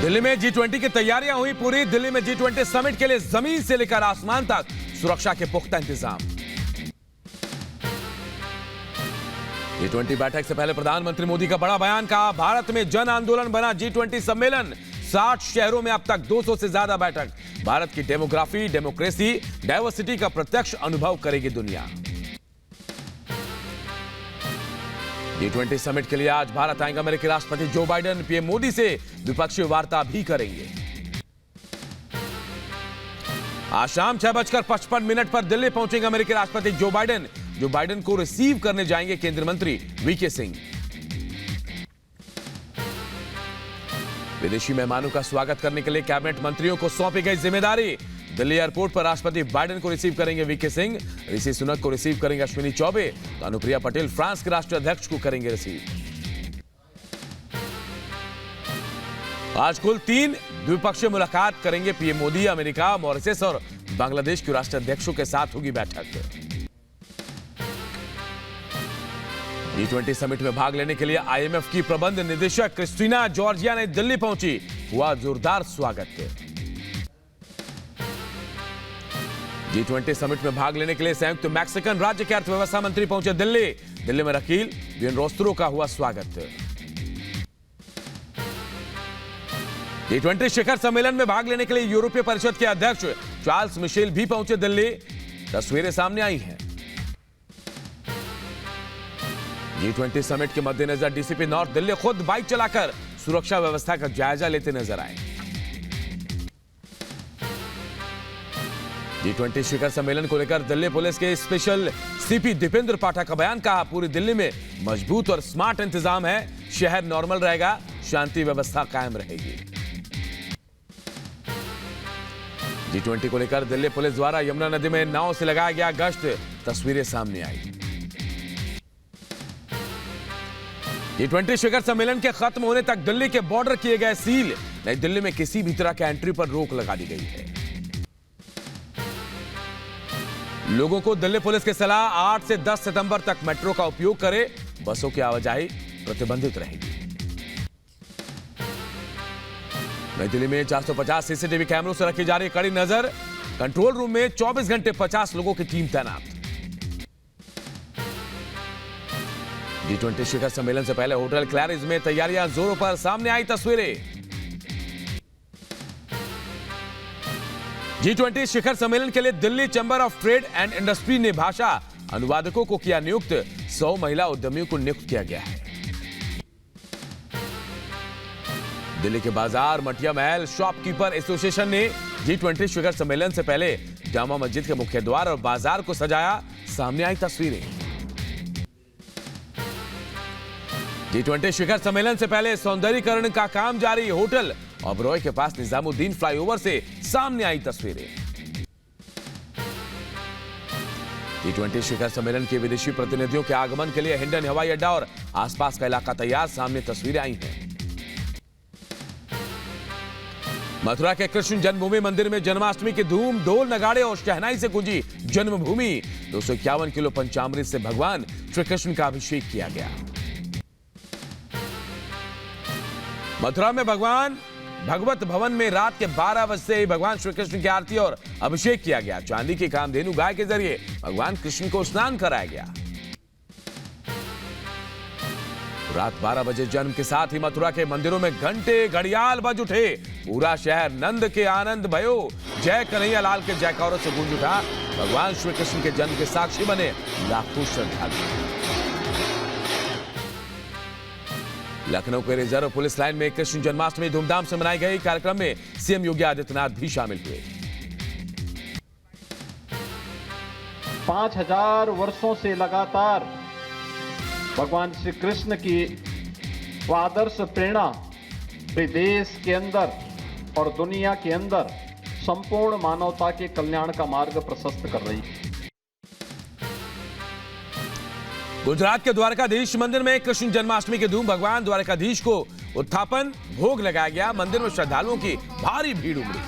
दिल्ली में G20 की तैयारियां हुई पूरी। दिल्ली में G20 समिट के लिए जमीन से लेकर आसमान तक सुरक्षा के पुख्ता इंतजाम। G20 बैठक से पहले प्रधानमंत्री मोदी का बड़ा बयान। कहा, भारत में जन आंदोलन बना G20 सम्मेलन। 60 शहरों में अब तक 200 से ज्यादा बैठक। भारत की डेमोग्राफी, डेमोक्रेसी, डाइवर्सिटी का प्रत्यक्ष अनुभव करेगी दुनिया। G20 समिट के लिए आज भारत आएंगे अमेरिकी राष्ट्रपति जो बाइडेन। पीएम मोदी से द्विपक्षीय वार्ता भी करेंगे। आज शाम 6:55 पर दिल्ली पहुंचेंगे अमेरिकी राष्ट्रपति जो बाइडेन। जो बाइडेन को रिसीव करने जाएंगे केंद्रीय मंत्री वीके सिंह। विदेशी मेहमानों का स्वागत करने के लिए कैबिनेट मंत्रियों को सौंपी गई जिम्मेदारी। दिल्ली एयरपोर्ट पर राष्ट्रपति बाइडेन को रिसीव करेंगे वीके सिंह। ऋषि सुनक को रिसीव करेंगे अश्विनी चौबे। तो अनुप्रिया पटेल फ्रांस के राष्ट्रीय अध्यक्ष को करेंगे रिसीव। आज कुल 3 द्विपक्षीय मुलाकात करेंगे पीएम मोदी। अमेरिका, मॉरिशस और बांग्लादेश के राष्ट्रीय अध्यक्षों के साथ होगी बैठक। G20 समिट में भाग लेने के लिए आईएमएफ की प्रबंध निदेशक क्रिस्टीना जॉर्जिया ने दिल्ली पहुंची। हुआ जोरदार स्वागत। G20 समिट में भाग लेने के लिए संयुक्त मैक्सिकन राज्य के अर्थव्यवस्था मंत्री पहुंचे दिल्ली। दिल्ली में रकील बियन रोस्त्रो का हुआ स्वागत। G20 शिखर सम्मेलन में भाग लेने के लिए यूरोपीय परिषद के अध्यक्ष चार्ल्स मिशेल भी पहुंचे दिल्ली। तस्वीरें सामने आई हैं। G20 समिट के मद्देनजर डीसीपी नॉर्थ दिल्ली खुद बाइक चलाकर सुरक्षा व्यवस्था का जायजा लेते नजर आए। G20 शिखर सम्मेलन को लेकर दिल्ली पुलिस के स्पेशल सीपी दीपेंद्र पाठक का बयान। कहा, पूरी दिल्ली में मजबूत और स्मार्ट इंतजाम है। शहर नॉर्मल रहेगा, शांति व्यवस्था कायम रहेगी। G20 को लेकर दिल्ली पुलिस द्वारा यमुना नदी में नाव से लगाया गया गश्त। तस्वीरें सामने आई। G20 शिखर सम्मेलन के खत्म होने तक दिल्ली के बॉर्डर किए गए सील। नई दिल्ली में किसी भी तरह के एंट्री पर रोक लगा दी गई है। लोगों को दिल्ली पुलिस की सलाह, 8 से 10 सितंबर तक मेट्रो का उपयोग करें। बसों की आवाजाही प्रतिबंधित रहेगी। नई दिल्ली में 450 सीसीटीवी कैमरों से रखी जा रही कड़ी नजर। कंट्रोल रूम में 24 घंटे 50 लोगों की टीम तैनात। G20 शिखर सम्मेलन से पहले होटल क्लैरिज में तैयारियां जोरों पर। सामने आई तस्वीरें। G20 शिखर सम्मेलन के लिए Delhi chamber of trade and industry ने भाषा अनुवादकों को किया नियुक्त। 100 महिला उद्यमियों को नियुक्त किया गया है। दिल्ली के बाजार, मटिया महल शॉपकीपर एसोसिएशन ने G20 शिखर सम्मेलन से पहले जामा मस्जिद के मुख्य द्वार और बाजार को सजाया। सामने आई तस्वीरें। G20 शिखर सम्मेलन से पहले सौंदर्यीकरण का काम जारी। होटल ओबरॉय के पास निजामुद्दीन फ्लाईओवर से सामने आई तस्वीरें। G20 शिखर सम्मेलन के विदेशी प्रतिनिधियों के आगमन के लिए हिंडन हवाई अड्डा और आसपास का इलाका तैयार। सामने तस्वीरें आई हैं। मथुरा के कृष्ण जन्मभूमि मंदिर में जन्माष्टमी की धूम। ढोल, नगाड़े और शहनाई से गूंजी जन्मभूमि। 251 किलो पंचामृत से भगवान श्री कृष्ण का अभिषेक किया गया। मथुरा में भगवत भवन में रात के 12 बजे से भगवान श्री कृष्ण की आरती और अभिषेक किया गया। चांदी की कामधेनु गाय के जरिए भगवान कृष्ण को स्नान कराया गया। रात 12 बजे जन्म के साथ ही मथुरा के मंदिरों में घंटे घड़ियाल बज उठे। पूरा शहर नंद के आनंद भयो। जय कन्हैया लाल के जयकारों से गूंज उठा। भगवान श्री कृष्ण के जन्म के साक्षी बने लाखों श्रद्धालु। लखनऊ के रिजर्व पुलिस लाइन में कृष्ण जन्माष्टमी धूमधाम से मनाई गई। कार्यक्रम में सीएम योगी आदित्यनाथ भी शामिल हुए। 5000 वर्षों से लगातार भगवान श्री कृष्ण की आदर्श प्रेरणा पूरे देश के अंदर और दुनिया के अंदर संपूर्ण मानवता के कल्याण का मार्ग प्रशस्त कर रही है। गुजरात के द्वारकाधीश मंदिर में कृष्ण जन्माष्टमी की धूम। भगवान द्वारकाधीश को उत्थापन भोग लगाया गया। मंदिर में श्रद्धालुओं की भारी भीड़ उमड़ी।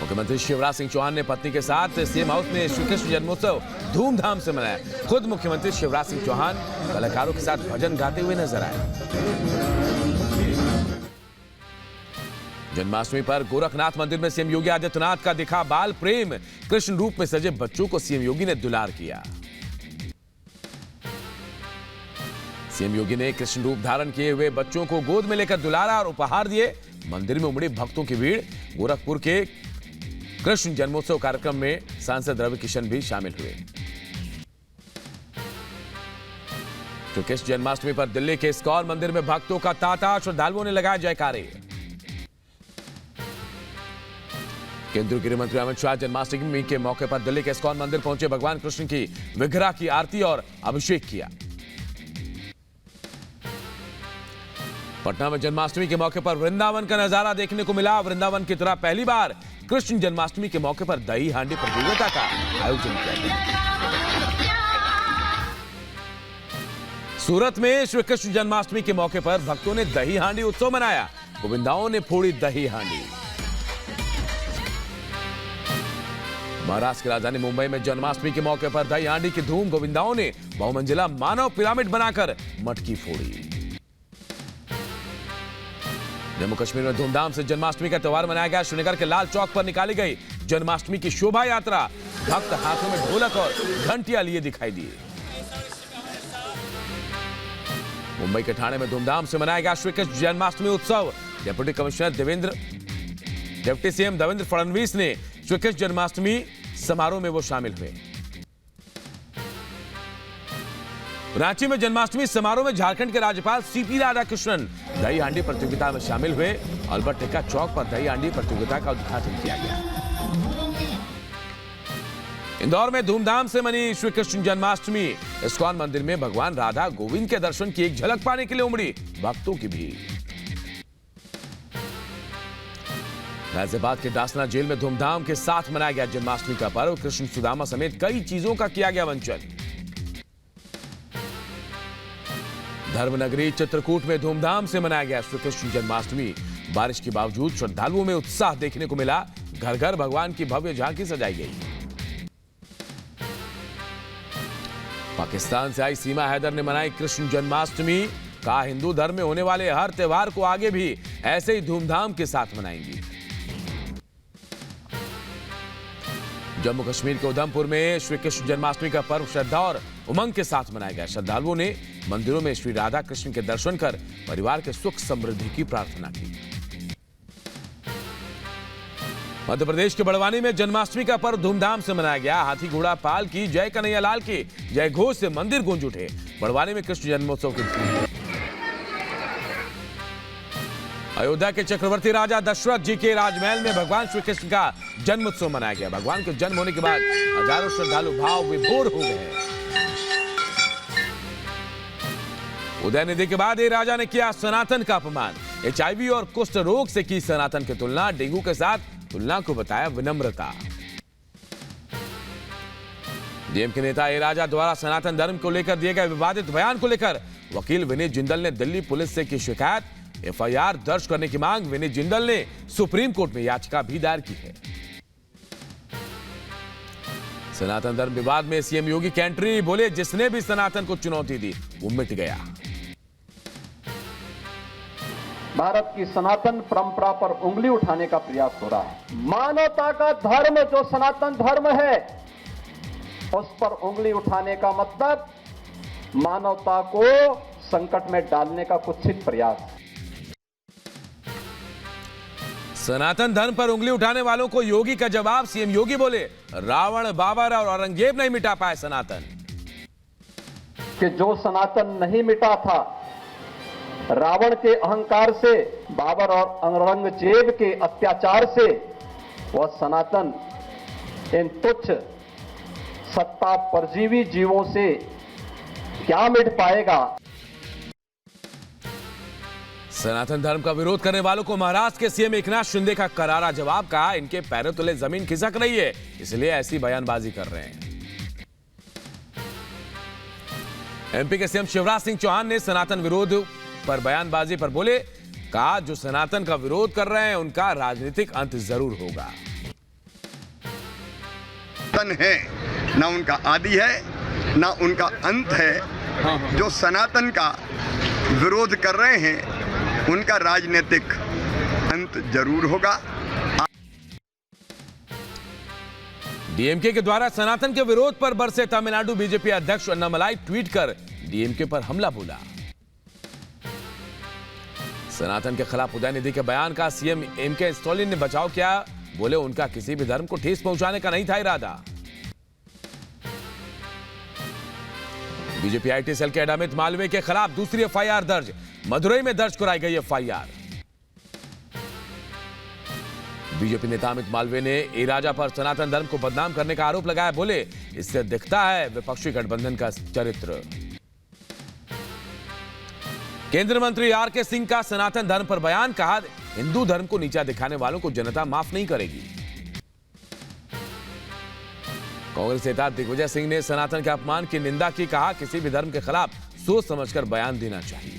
मुख्यमंत्री शिवराज सिंह चौहान ने पत्नी के साथ सीएम हाउस में श्री कृष्ण जन्मोत्सव धूमधाम से मनाया। खुद मुख्यमंत्री शिवराज सिंह चौहान कलाकारों के साथ भजन गाते हुए नजर आए। जन्माष्टमी पर गोरखनाथ मंदिर में सीएम योगी आदित्यनाथ का दिखा बाल प्रेम। कृष्ण रूप में सजे बच्चों को सीएम योगी ने दुलार किया। सीएम योगी ने कृष्ण रूप धारण किए हुए बच्चों को गोद में लेकर दुलारा और उपहार दिए। मंदिर में उमड़ी भक्तों की भीड़। गोरखपुर के कृष्ण जन्मोत्सव कार्यक्रम में सांसद रवि किशन भी शामिल हुए। तो कृष्ण जन्माष्टमी पर दिल्ली के इस्कॉन मंदिर में भक्तों का तांता, श्रद्धालुओं ने लगाया जयकारे। केंद्रीय गृह मंत्री अमित शाह जन्माष्टमी के मौके पर दिल्ली के इस्कॉन मंदिर पहुंचे। भगवान कृष्ण की विग्रह की आरती और अभिषेक किया। पटना में जन्माष्टमी के मौके पर वृंदावन का नजारा देखने को मिला। वृंदावन की तरह पहली बार कृष्ण जन्माष्टमी के मौके पर दही हांडी प्रतियोगिता का आयोजन किया गया। सूरत में श्री कृष्ण जन्माष्टमी के मौके पर भक्तों ने दही हांडी उत्सव मनाया। गोविंदाओं ने फोड़ी दही हांडी। महाराष्ट्र की राजधानी मुंबई में जन्माष्टमी के मौके पर दही हांडी की धूम। गोविंदाओं ने बहुमंजिला मानव पिरामिड बनाकर मटकी फोड़ी। जम्मू कश्मीर में धूमधाम से जन्माष्टमी का त्यौहार मनाया गया। श्रीनगर के लाल चौक पर निकाली गई जन्माष्टमी की शोभा यात्रा। भक्त हाथों में ढोलक और घंटियां लिए दिखाई दिए। मुंबई के ठाणे में धूमधाम से मनाया गया श्री कृष्ण जन्माष्टमी उत्सव। Deputy commissioner deputy CM Devendra Fadnavis ने श्री कृष्ण जन्माष्टमी समारोह में वो शामिल हुए। रांची में जन्माष्टमी समारोह में झारखंड के राज्यपाल सीपी राधाकृष्णन दही हांडी प्रतियोगिता में शामिल हुए। अल्बर्ट एक्का चौक पर दही हांडी प्रतियोगिता का उद्घाटन किया गया। इंदौर में धूमधाम से मनी श्री कृष्ण जन्माष्टमी। इस्कॉन मंदिर में भगवान राधा गोविंद के दर्शन की एक झलक पाने के लिए उमड़ी भक्तों की भीड़। गाजियाबाद के दासना जेल में धूमधाम के साथ मनाया गया जन्माष्टमी का पर्व। कृष्ण सुदामा समेत कई चीजों का किया गया मंचन। धर्मनगरी चित्रकूट में धूमधाम से मनाया गया श्री कृष्ण जन्माष्टमी। बारिश के बावजूद श्रद्धालुओं में उत्साह देखने को मिला। घर घर भगवान की भव्य झांकी सजाई गई। पाकिस्तान से आई सीमा हैदर ने मनाई कृष्ण जन्माष्टमी। कहा हिंदू धर्म में होने वाले हर त्योहार को आगे भी ऐसे ही धूमधाम के साथ मनाएंगी। जम्मू कश्मीर के उधमपुर में श्री कृष्ण जन्माष्टमी का पर्व श्रद्धा और उमंग के साथ मनाया गया। श्रद्धालुओं ने मंदिरों में श्री राधा कृष्ण के दर्शन कर परिवार के सुख समृद्धि की प्रार्थना की। मध्य प्रदेश के बड़वानी में जन्माष्टमी का पर्व धूमधाम से मनाया गया। हाथी घोड़ा पाल की जय कन्हैया लाल की जय घोष से मंदिर गूंज उठे। बड़वानी में कृष्ण जन्मोत्सव की धूम। अयोध्या के चक्रवर्ती राजा दशरथ जी के राजमहल में भगवान श्री कृष्ण का जन्मोत्सव मनाया गया। भगवान के जन्म होने के बाद हजारों श्रद्धालु भाव विभोर हो गए। उदयनिधि के बाद ये राजा ने किया सनातन का अपमान। HIV और कुष्ठ रोग से की सनातन की तुलना। डेंगू के साथ तुलना को बताया विनम्रता। डीएम के नेता ए राजा द्वारा सनातन धर्म को लेकर दिए गए विवादित बयान को लेकर वकील विनीत जिंदल ने दिल्ली पुलिस से की शिकायत। FIR दर्ज करने की मांग। विनीत जिंदल ने सुप्रीम कोर्ट में याचिका भी दायर की है। सनातन धर्म विवाद में सीएम योगी की एंट्री। बोले जिसने भी सनातन को चुनौती दी वो मिट गया। भारत की सनातन परंपरा पर उंगली उठाने का प्रयास हो रहा है। मानवता का धर्म जो सनातन धर्म है उस पर उंगली उठाने का मतलब मानवता को संकट में डालने का कुत्सित प्रयास। सनातन धर्म पर उंगली उठाने वालों को योगी का जवाब। सीएम योगी बोले रावण बाबर और औरंगजेब नहीं मिटा पाए सनातन। कि जो सनातन नहीं मिटा था रावण के अहंकार से, बाबर और औरंगजेब के अत्याचार से, वह सनातन इन तुच्छ सत्ता परजीवी जीवों से क्या मिट पाएगा। सनातन धर्म का विरोध करने वालों को महाराष्ट्र के सीएम एकनाथ शिंदे का करारा जवाब। कहा इनके पैरों तले जमीन खिसक रही है इसलिए ऐसी बयानबाजी कर रहे हैं। MP के सीएम शिवराज सिंह चौहान ने सनातन विरोध पर बयानबाजी पर बोले। कहा जो सनातन का विरोध कर रहे हैं उनका राजनीतिक अंत जरूर होगा। सनातन है, ना उनका आदि है ना उनका अंत है। जो सनातन का विरोध कर रहे हैं उनका राजनीतिक अंत जरूर होगा। डीएमके के द्वारा सनातन के विरोध पर बरसे तमिलनाडु बीजेपी अध्यक्ष अन्नामलाई ट्वीट कर डीएमके पर हमला बोला। सनातन के खिलाफ उदयनिधि के बयान का सीएम एमके स्टालिन ने बचाव किया। बोले उनका किसी भी धर्म को ठेस पहुंचाने का नहीं था इरादा। बीजेपी आईटी सेल के अमित मालवीय के खिलाफ दूसरी एफआईआर दर्ज। मदुरई में दर्ज कराई गई एफआईआर। बीजेपी नेता अमित मालवीय ने ए राजा पर सनातन धर्म को बदनाम करने का आरोप लगाया। बोले इससे दिखता है विपक्षी गठबंधन का चरित्र। केंद्रीय मंत्री आरके सिंह का सनातन धर्म पर बयान। कहा हिंदू धर्म को नीचा दिखाने वालों को जनता माफ नहीं करेगी। कांग्रेस नेता दिग्विजय सिंह ने सनातन के अपमान की निंदा की। कहा किसी भी धर्म के खिलाफ सोच समझकर बयान देना चाहिए।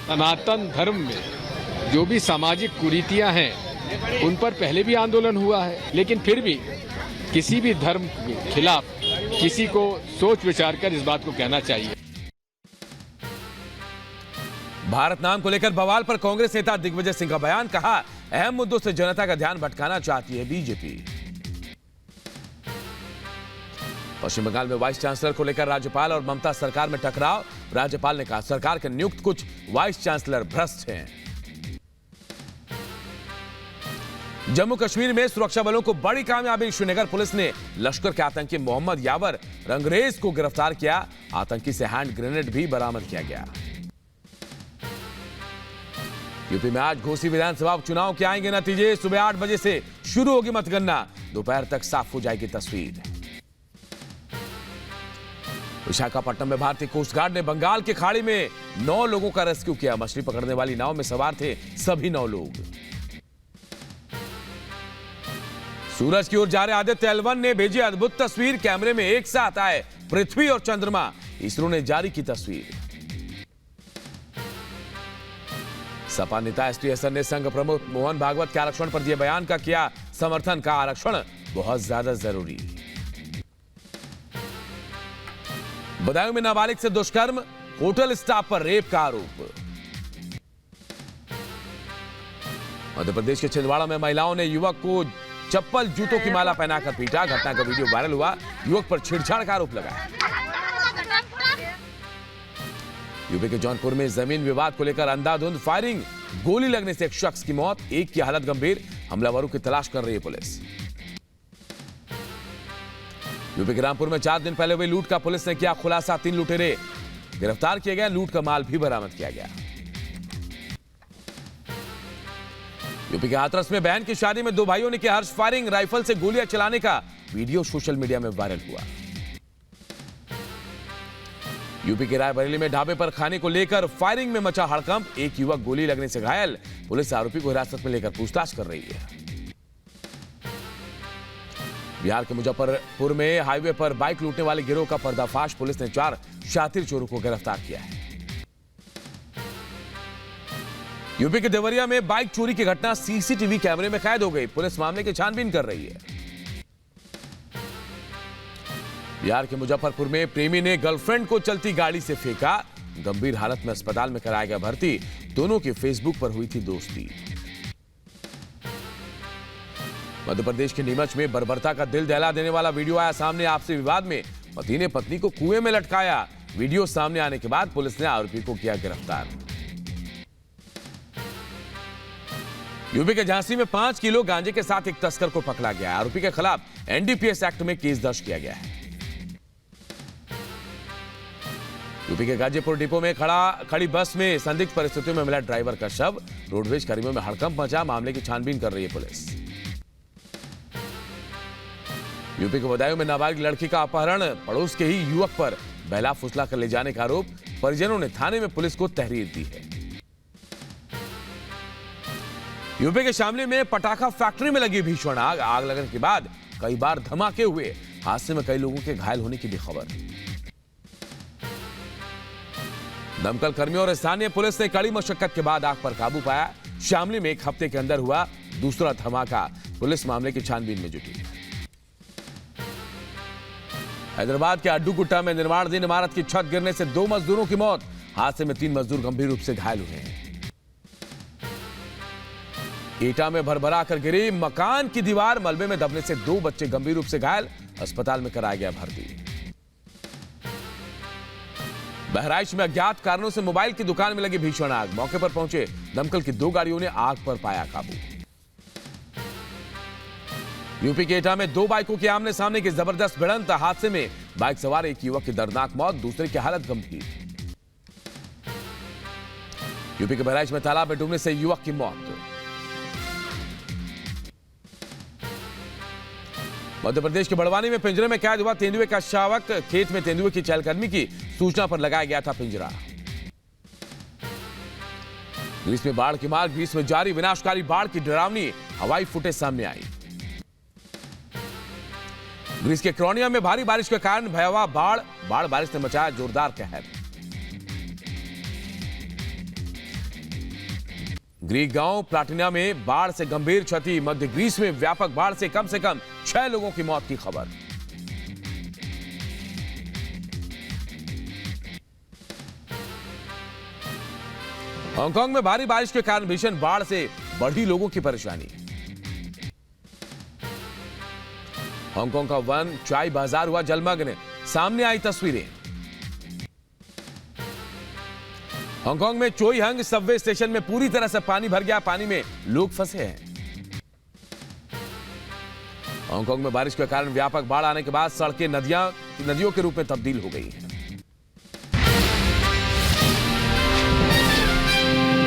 सनातन धर्म में जो भी सामाजिक कुरीतियां हैं उन पर पहले भी आंदोलन हुआ है, लेकिन फिर भी किसी भी धर्म के खिलाफ किसी को सोच विचार कर इस बात को कहना चाहिए। भारत नाम को लेकर बवाल पर कांग्रेस नेता दिग्विजय सिंह का बयान। कहा अहम मुद्दों से जनता का ध्यान भटकाना चाहती है बीजेपी। पश्चिम बंगाल में वाइस चांसलर को लेकर राज्यपाल और ममता सरकार में टकराव। राज्यपाल ने कहा सरकार के नियुक्त कुछ वाइस चांसलर भ्रष्ट हैं। जम्मू कश्मीर में सुरक्षा बलों को बड़ी कामयाबी। श्रीनगर पुलिस ने लश्कर के आतंकी मोहम्मद यावर रंगरेज को गिरफ्तार किया। आतंकी से हैंड ग्रेनेड भी बरामद किया गया। यूपी में आज घोसी विधानसभा उपचुनाव के आएंगे नतीजे। सुबह 8 बजे से शुरू होगी मतगणना। दोपहर तक साफ हो जाएगी तस्वीर। विशाखापट्टनम में भारतीय कोस्ट गार्ड ने बंगाल की खाड़ी में 9 लोगों का रेस्क्यू किया। मछली पकड़ने वाली नाव में सवार थे सभी 9 लोग। सूरज की ओर जा रहे आदित्य L1 ने भेजी अद्भुत तस्वीर। कैमरे में एक साथ आए पृथ्वी और चंद्रमा। इसरो ने जारी की तस्वीर। सपा नेता एसटी हसन ने संघ प्रमुख मोहन भागवत के आरक्षण पर दिए बयान का किया समर्थन। का आरक्षण बहुत ज्यादा जरूरी। बदायूं में नाबालिग से दुष्कर्म। होटल स्टाफ पर रेप का आरोप। मध्य प्रदेश के छिंदवाड़ा में महिलाओं ने युवक को चप्पल जूतों की माला पहनाकर पीटा। घटना का वीडियो वायरल हुआ। युवक पर छेड़छाड़ का आरोप लगाया। यूपी के जौनपुर में जमीन विवाद को लेकर अंधाधुंध फायरिंग। गोली लगने से एक शख्स की मौत, एक की हालत गंभीर। हमलावरों की तलाश कर रही है पुलिस। यूपी के रामपुर में 4 दिन पहले हुई लूट का पुलिस ने किया खुलासा। 3 लुटेरे गिरफ्तार किए गए। लूट का माल भी बरामद किया गया। यूपी के हाथरस में बहन की शादी में 2 भाइयों ने किया हर्ष फायरिंग। राइफल से गोलियां चलाने का वीडियो सोशल मीडिया में वायरल हुआ। यूपी के रायबरेली में ढाबे पर खाने को लेकर फायरिंग में मचा हड़कंप। एक युवक गोली लगने से घायल। पुलिस आरोपी को हिरासत में लेकर पूछताछ कर रही है। बिहार के मुजफ्फरपुर में हाईवे पर बाइक लूटने वाले गिरोह का पर्दाफाश। पुलिस ने 4 शातिर चोरों को गिरफ्तार किया है। यूपी के देवरिया में बाइक चोरी की घटना सीसीटीवी कैमरे में कैद हो गई। पुलिस मामले की छानबीन कर रही है। बिहार के मुजफ्फरपुर में प्रेमी ने गर्लफ्रेंड को चलती गाड़ी से फेंका। गंभीर हालत में अस्पताल में कराया गया भर्ती। दोनों की फेसबुक पर हुई थी दोस्ती। मध्य प्रदेश के नीमच में बर्बरता का दिल दहला देने वाला वीडियो आया सामने। आपसी विवाद में पति ने पत्नी को कुएं में लटकाया। वीडियो सामने आने के बाद पुलिस ने आरोपी को किया गिरफ्तार। यूपी के झांसी में 5 किलो गांजे के साथ एक तस्कर को पकड़ा गया। आरोपी के खिलाफ एनडीपीएस एक्ट में केस दर्ज किया गया है। यूपी के गाजीपुर डिपो में खड़ी बस में संदिग्ध परिस्थितियों में मिला ड्राइवर का शव। रोडवेज कर्मियों में हड़कंप मचा। मामले की छानबीन कर रही है पुलिस। यूपी के बदायूं में नाबालिग लड़की का अपहरण। पड़ोस के ही युवक पर बहला फुसला कर ले जाने का आरोप। परिजनों ने थाने में पुलिस को तहरीर दी है। यूपी के शामली में पटाखा फैक्ट्री में लगी भीषण आग। आग लगने के बाद कई बार धमाके हुए। हादसे में कई लोगों के घायल होने की भी खबर। दमकल कर्मियों और स्थानीय पुलिस ने कड़ी मशक्कत के बाद आग पर काबू पाया। शामली में 1 हफ्ते के अंदर हुआ दूसरा धमाका। पुलिस मामले की छानबीन में जुटी। हैदराबाद के अड्डूगुट्टा में निर्माणाधीन इमारत की छत गिरने से 2 मजदूरों की मौत। हादसे में 3 मजदूर गंभीर रूप से घायल हुए हैं। ईटा में भरभरा कर गिरी मकान की दीवार, मलबे में दबने से 2 बच्चे गंभीर रूप से घायल, अस्पताल में कराया गया भर्ती। बहराइच में अज्ञात कारणों से मोबाइल की दुकान में लगी भीषण आग। मौके पर पहुंचे दमकल की 2 गाड़ियों ने आग पर पाया काबू। यूपी के एटा में 2 बाइकों के आमने सामने की जबरदस्त भिड़ंत। हादसे में बाइक सवार एक युवक की दर्दनाक मौत, दूसरे की हालत गंभीर। यूपी के बहराइच में तालाब में डूबने से युवक की मौत। मध्य प्रदेश के बड़वानी में पिंजरे में कैद हुआ तेंदुए का शावक। खेत में तेंदुए की चहलकदमी की सूचना पर लगाया गया था पिंजरा। ग्रीस में बाढ़ की मार, ग्रीस में जारी विनाशकारी बाढ़ की डरावनी हवाई फुटेज सामने आई। ग्रीस के क्रोनिया में भारी बारिश के कारण भयावह बाढ़ बारिश ने मचाया जोरदार कहर। ग्रीक गांव प्लाटिना में बाढ़ से गंभीर क्षति। मध्य ग्रीस में व्यापक बाढ़ से कम 6 लोगों की मौत की खबर। हांगकांग में भारी बारिश के कारण भीषण बाढ़ से बढ़ी लोगों की परेशानी। हांगकांग का वन चाय बाजार हुआ जलमग्न, सामने आई तस्वीरें। हांगकांग में चोई हंग सबवे स्टेशन में पूरी तरह से पानी भर गया, पानी में लोग फंसे हैं। हांगकांग में बारिश के कारण व्यापक बाढ़ आने के बाद सड़कें नदियों के रूप में तब्दील हो गई हैं।